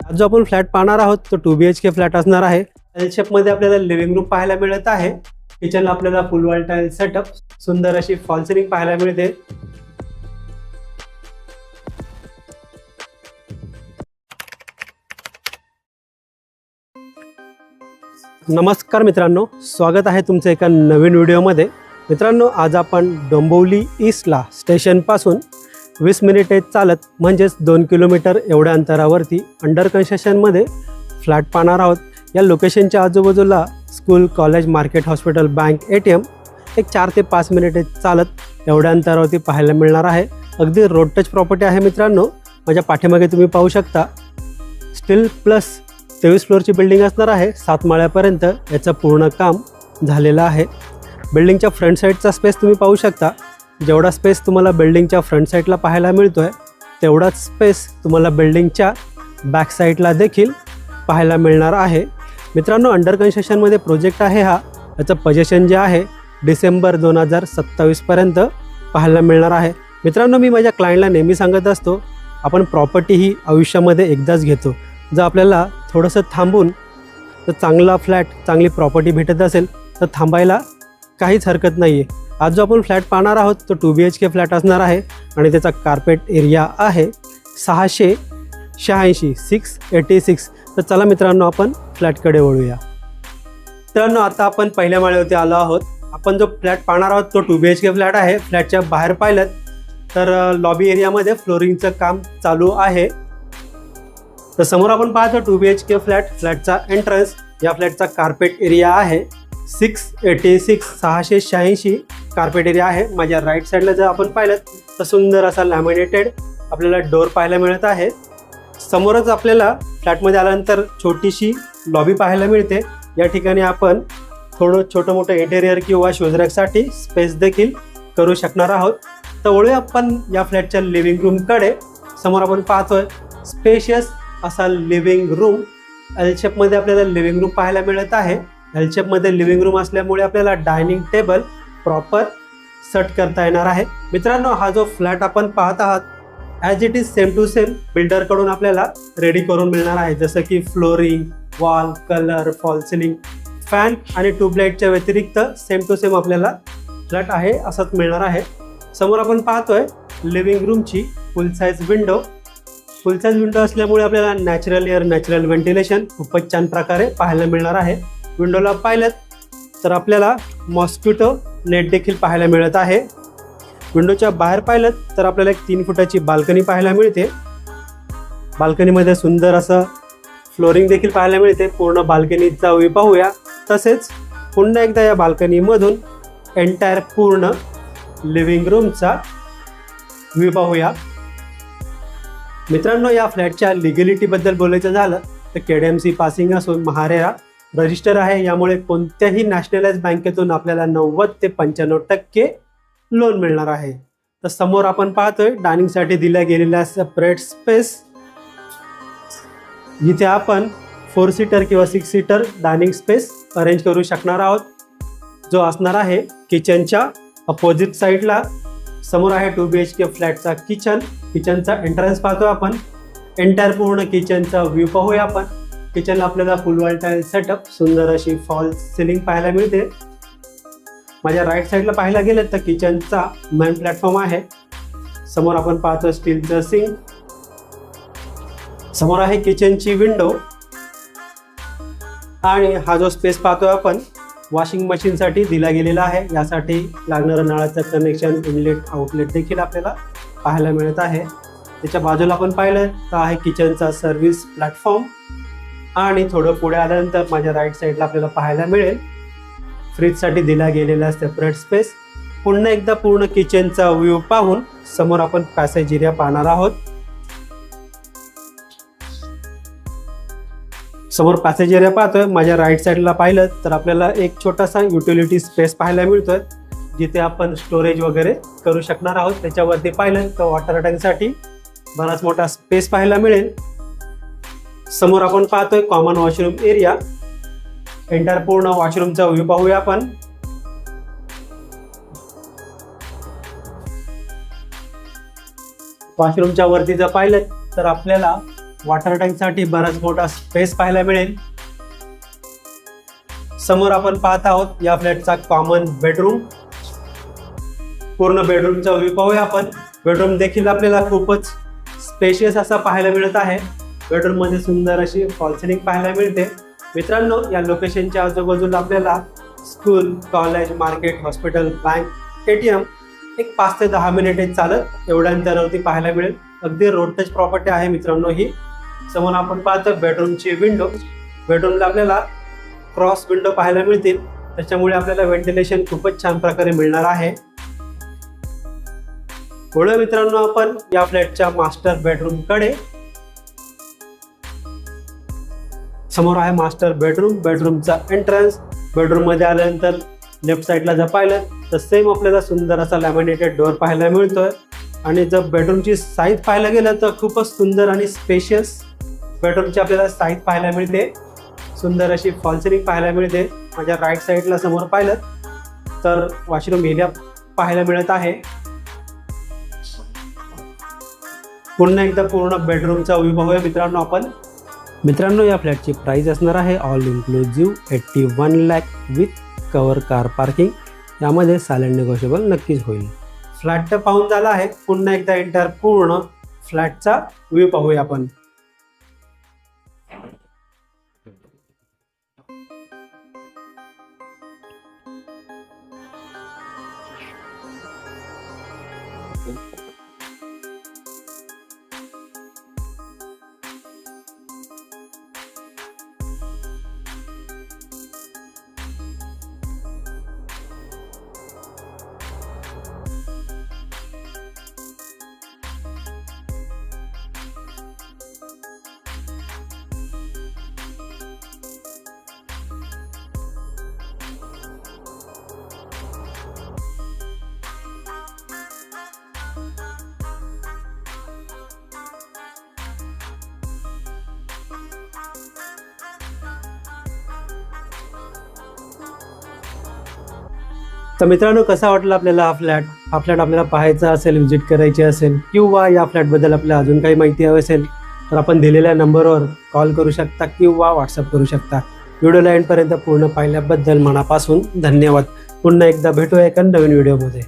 आज जो आपण फ्लॅट पाहणार आहोत तो 2 BHK फ्लॅट असणार आहे। एल शेप मध्ये आपल्याला लिव्हिंग रूम पाहायला मिळत आहे। किचनला आपल्याला फुल वॉल टाइल सेटअप, सुंदर अशी फॉल सिलिंग पाहायला मिळते। नमस्कार मित्रांनो, स्वागत आहे तुमचं एका नवीन व्हिडिओमध्ये। मित्रांनो, आज आपण डोंबिवली ईस्टला स्टेशन पासून 20 मिनिटे चालत म्हणजेच 2 किलोमीटर एवढ्या अंतरावरती अंडर कन्स्ट्रक्शन मध्ये फ्लॅट पाहणार आहोत। या लोकेशनच्या आजूबाजूला school, college, market, hospital, bank, ATM एक 4 ते 5 मिनिटे चालत एवढ्या अंतरावरती पाहायला मिळणार आहे। अगदी रोड टच प्रॉपर्टी आहे मित्रांनो। माझ्या पाठीमागे तुम्ही पाहू शकता स्टील प्लस 23 फ्लोअरची बिल्डिंग असणार आहे। 7 माळ्यापर्यंत याचं पूर्ण काम झालेलं आहे। बिल्डिंगच्या फ्रंट साईडचा स्पेस तुम्ही पाहू शकता। जेवढा स्पेस तुम्हाला बिल्डिंगच्या फ्रंट साईडला पाहायला मिळतोय तेवढाच स्पेस तुम्हाला बिल्डिंगच्या बॅक साईडला देखील पाहायला मिळणार आहे। मित्रांनो, अंडर कन्स्ट्रक्शनमध्ये प्रोजेक्ट आहे हा। याचं पोझिशन जे आहे डिसेंबर 2027 पर्यंत पाहायला मिळणार आहे। मित्रांनो, मी माझ्या क्लायंटला नेहमी सांगत असतो, आपण प्रॉपर्टी ही आयुष्यामध्ये एकदाच घेतो। जर आपल्याला थोडंसं थांबून तर चांगला फ्लॅट, चांगली प्रॉपर्टी भेटत असेल तर थांबायला काहीच हरकत नाही आहे। आज जो आपण फ्लॅट पाहणार आहोत तो 2 BHK फ्लॅट असणार आहे आणि त्याचा कार्पेट एरिया आहे 686। तर चला मित्रांनो, आपण फ्लॅटकडे वळूया। मित्रांनो, आता आपण पहिल्या माळ्यावरती आलो आहोत। आपण जो फ्लॅट पाहणार आहोत तो 2 BHK फ्लॅट आहे। फ्लॅटच्या बाहेर पाहिलं तर लॉबी एरियामध्ये फ्लोरिंगचं काम चालू आहे। तर समोर आपण पाहतो 2 BHK फ्लॅटचा एंट्रन्स। या फ्लॅटचा कार्पेट एरिया आहे 686 कार्पेट एरिया आहे। माझ्या राईट साईडला जर आपण पाहिलं तर सुंदर असा लॅमिनेटेड आपल्याला डोर पाहायला मिळत आहे। समोरच आपल्याला फ्लॅटमध्ये आल्यानंतर छोटीशी लॉबी पाहायला मिळते। या ठिकाणी आपण थोडं छोटं मोठं इंटेरियर किंवा शूज रॅकसाठी स्पेस देखील करू शकणार आहोत। तर वळूया आपण या फ्लॅटच्या लिव्हिंग रूमकडे। समोर आपण पाहतोय स्पेशियस असा लिव्हिंग रूम। एल शेपमध्ये आपल्याला लिव्हिंग रूम पाहायला मिळत आहे। एल शेपमध्ये लिव्हिंग रूम असल्यामुळे आपल्याला डायनिंग टेबल प्रॉपर सेट करता येणार आहे। मित्रांनो, हा जो फ्लॅट आपण पाहत आहात as it is same to same बिल्डरकडून आपल्याला रेडी करून मिळणार आहे। जसं की flooring, wall, colour, fall ceiling, fan आणि ट्यूबलाईटच्या व्यतिरिक्त सेम टू सेम आपल्याला फ्लॅट आहे असंच मिळणार आहे। समोर आपण पाहतोय लिव्हिंग रूमची full size window. Full size window असल्यामुळे आपल्याला नॅचरल एअर, नॅचरल व्हेंटिलेशन खूपच छान प्रकारे पाहायला मिळणार आहे। विंडोला पाहिलं तर आपल्याला मॉस्किटो नेट देखील पाहायला मिळत आहे। विंडोच्या बाहेर पाहिलं तर आपल्याला एक 3 फुटाची बाल्कनी पाहायला मिळते। बाल्कनीमध्ये सुंदर असं फ्लोरिंग देखील पाहायला मिळते। पूर्ण बाल्कनीचा व्ह्यू पाहूया। तसेच पुन्हा एकदा या बाल्कनीमधून एंटायर पूर्ण लिव्हिंग रूमचा व्ह्यू पाहूया। मित्रांनो, या फ्लॅटच्या लिगॅलिटीबद्दल बोलायचं झालं तर KDMC पासिंग असून महारेरा रजिस्टर आहे। यामुळे कोणत्याही नॅशनलाइज बँकेतून आपल्याला 90 ते 95% लोन मिळणार आहे। तर समोर आपण पाहतोय डायनिंगसाठी दिल्या गेलेल्या सेपरेट स्पेस, जिथे आपण 4 सीटर किंवा 6 सीटर डायनिंग स्पेस अरेंज करू शकणार आहोत, जो असणार आहे किचनच्या अपोजिट साईडला। समोर आहे 2 BHK फ्लॅटचा किचनचा एंट्रन्स पाहतो आपण। एंटायर पूर्ण किचनचा व्ह्यू पाहूया आपण। किचनला आपल्याला फुल वॉल टाइल सेटअप, सुंदर अशी फॉल सिलिंग पाहायला मिळते। माझ्या राईट साईडला पाहायला गेलं तर किचनचा मेन प्लॅटफॉर्म आहे। समोर आपण पाहतो स्टीलचं सिंक। समोर आहे किचनची विंडो आणि हा जो स्पेस पाहतोय आपण वॉशिंग मशीनसाठी दिला गेलेला आहे। यासाठी लागणारं नळाचं कनेक्शन, इनलेट, आउटलेट देखील आपल्याला पाहायला मिळत आहे। त्याच्या बाजूला आपण पाहिलं तर आहे किचनचा सर्व्हिस प्लॅटफॉर्म आणि थोडं पुढे आल्यानंतर माझ्या राईट साईडला आपल्याला पाहायला मिळेल फ्रीजसाठी दिला गेलेला सेपरेट स्पेस। पुन्हा एकदा पूर्ण किचनचा व्ह्यू पाहून समोर आपण पॅसेज एरिया पाहणार आहोत। समोर पॅसेज एरिया पाहतोय। माझ्या राईट साईडला पाहिलं तर आपल्याला एक छोटासा युटिलिटी स्पेस पाहायला मिळतोय, जिथे आपण स्टोरेज वगैरे करू शकणार आहोत। त्याच्यावरती पाहिलं तर वॉटर टँकसाठी बराच मोठा स्पेस पाहायला मिळेल। समोर आपण पाहतोय कॉमन वॉशरूम एरिया। एंटायर पूर्ण वॉशरूमचा व्ह्यू पाहूया आपण। वॉशरूमच्या वरती जर पाहिलं तर आपल्याला वॉटर टँकसाठी बराच मोठा स्पेस पाहायला मिळेल. समोर आपण पाहत आहोत या फ्लॅटचा कॉमन बेडरूम. पूर्ण बेडरूमचा व्ह्यू पाहूया आपण. बेडरूम देखील आपल्याला खूपच स्पेशियस असा पाहायला मिळत आहे. बेडरूम मध्ये सुंदर अशी फॉल सिलिंग पाहायला मिळते. मित्रांनो, या लोकेशनच्या आजूबाजूला आपल्याला school, college, market, hospital, bank, ATM एक 5 ते 10 मिनिटे चालत एवढ्या अंतरावरती पाहायला मिळेल. अगदी रोड टच प्रॉपर्टी आहे मित्रांनो ही. समोर आपण पाहतो बेडरूमची विंडो. बेडरूमला आपल्याला क्रॉस विंडो पाहायला मिळतील, त्याच्यामुळे आपल्याला व्हेंटिलेशन खूपच छान प्रकारे मिळणार आहे. पुढे मित्रांनो आपण या फ्लॅटच्या मास्टर बेडरूम कडे. समोर आहे मास्टर बेडरूम. बेडरूमचा एंट्रन्स. बेडरूम मध्ये आल्यानंतर लेफ्ट साईडला जर पाहिलं तर सेम आपल्याला सुंदर असा लॅमिनेटेड डोअर पाहायला मिळतोय. आणि जर बेडरूमची साईज पाहायला गेलं तर खूपच सुंदर आणि स्पेशियस बेडरूमची आपल्याला साईज पाहायला मिळते. सुंदर अशी फॉल सिलिंग पाहायला मिळते. माझ्या राईट साईडला समोर पाहिलं तर वॉशरूम एरिया पाहायला मिळत आहे. पुन्हा एकदा पूर्ण बेडरूमचा व्ह्यू पाहूया मित्रांनो आपण. मित्रांनो, या फ्लॅटची प्राइस असणार आहे all inclusive 81 lakh with cover car parking. यामध्ये सायलेंट नेगोशिएबल नक्कीच होईल. फ्लॅट तर पाहून झाला आहे. पुन्हा एकदा एंटायर पूर्ण फ्लॅटचा व्ह्यू पाहूया आपण. तर मित्रांनो, कसा वाटला आपल्याला हा फ्लॅट आपल्याला पाहायचा असेल, व्हिजिट करायची असेल किंवा या फ्लॅटबद्दल आपल्याला अजून काही माहिती हवी असेल तर आपण दिलेल्या नंबरवर कॉल करू शकता किंवा व्हॉट्सअप करू शकता. व्हिडिओला एंडपर्यंत पूर्ण पाहिल्याबद्दल मनापासून धन्यवाद. पुन्हा एकदा भेटूया एका नवीन व्हिडिओमध्ये.